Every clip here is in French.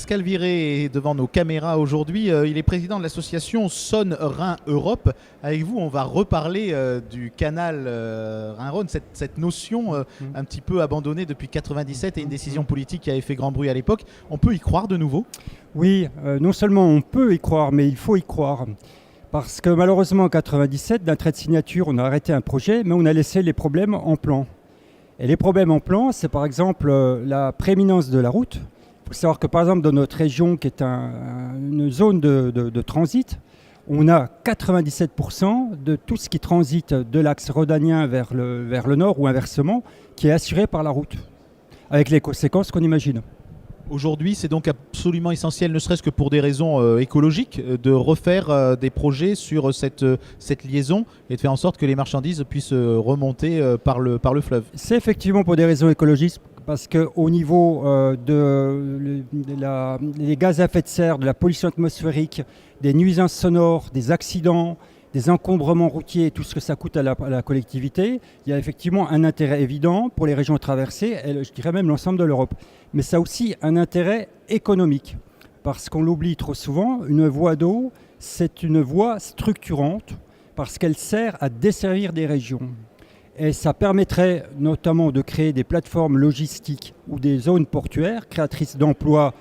Pascal Viré est devant nos caméras aujourd'hui. Il est président de l'association Saône-Rhin Europe. Avec vous, on va reparler du canal Rhin-Rhône, cette notion un petit peu abandonnée depuis 1997 et une décision politique qui avait fait grand bruit à l'époque. On peut y croire de nouveau ? Oui, non seulement on peut y croire, mais il faut y croire. Parce que malheureusement, en 1997, d'un trait de signature, on a arrêté un projet, mais on a laissé les problèmes en plan. Et les problèmes en plan, c'est par exemple la prééminence de la route. Il faut savoir que par exemple, dans notre région, qui est une zone de transit, on a 97% de tout ce qui transite de l'axe rhodanien vers le nord ou inversement, qui est assuré par la route, avec les conséquences qu'on imagine. Aujourd'hui, c'est donc absolument essentiel, ne serait-ce que pour des raisons écologiques, de refaire des projets sur cette liaison et de faire en sorte que les marchandises puissent remonter par le fleuve. C'est effectivement pour des raisons écologiques, parce qu'au niveau des gaz à effet de serre, de la pollution atmosphérique, des nuisances sonores, des accidents, des encombrements routiers, tout ce que ça coûte à la collectivité, il y a effectivement un intérêt évident pour les régions traversées, et je dirais même l'ensemble de l'Europe. Mais ça a aussi un intérêt économique, parce qu'on l'oublie trop souvent, une voie d'eau, c'est une voie structurante, parce qu'elle sert à desservir des régions. Et ça permettrait notamment de créer des plateformes logistiques ou des zones portuaires créatrices d'emplois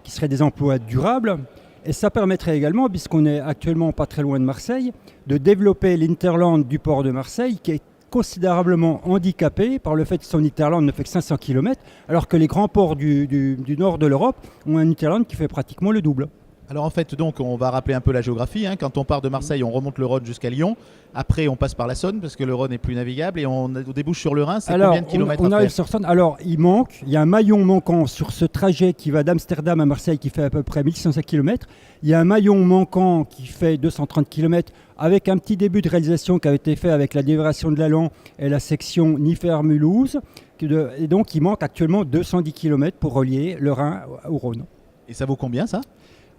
qui seraient des emplois durables. Et ça permettrait également, puisqu'on est actuellement pas très loin de Marseille, de développer l'Interland du port de Marseille, qui est considérablement handicapé par le fait que son Interland ne fait que 500 km, alors que les grands ports du nord de l'Europe ont un Interland qui fait pratiquement le double. Alors en fait, donc, on va rappeler un peu la géographie. Quand on part de Marseille, on remonte le Rhône jusqu'à Lyon. Après, on passe par la Saône, parce que le Rhône n'est plus navigable, et on débouche sur le Rhin. C'est combien de kilomètres on arrive sur Saône. Alors, il y a un maillon manquant sur ce trajet qui va d'Amsterdam à Marseille, qui fait à peu près 1605 km. Il y a un maillon manquant qui fait 230 km, avec un petit début de réalisation qui avait été fait avec la déviation de l'Allan et la section Nifert-Mulhouse. Et donc, il manque actuellement 210 km pour relier le Rhin au Rhône. Et ça vaut combien, ça ?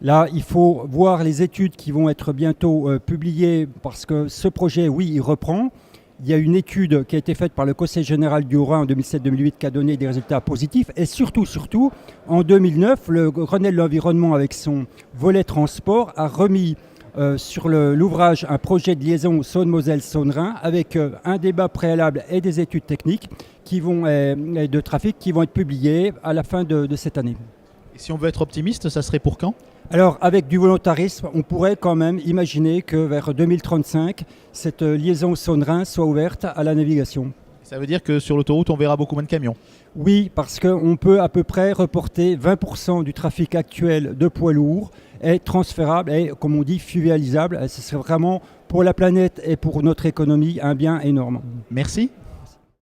Là, il faut voir les études qui vont être bientôt publiées, parce que ce projet, oui, il reprend. Il y a une étude qui a été faite par le Conseil général du Haut-Rhin en 2007-2008 qui a donné des résultats positifs. Et surtout, en 2009, le Grenelle de l'environnement, avec son volet transport, a remis sur l'ouvrage un projet de liaison Saône-Moselle-Saône-Rhin avec un débat préalable et des études techniques de trafic qui vont être publiées à la fin de cette année. Et si on veut être optimiste, ça serait pour quand ? Alors, avec du volontarisme, on pourrait quand même imaginer que vers 2035, cette liaison Saône-Rhin soit ouverte à la navigation. Ça veut dire que sur l'autoroute, on verra beaucoup moins de camions ? Oui, parce qu'on peut à peu près reporter 20% du trafic actuel de poids lourds est transférable et, comme on dit, fluvialisable. Ce serait vraiment, pour la planète et pour notre économie, un bien énorme. Merci.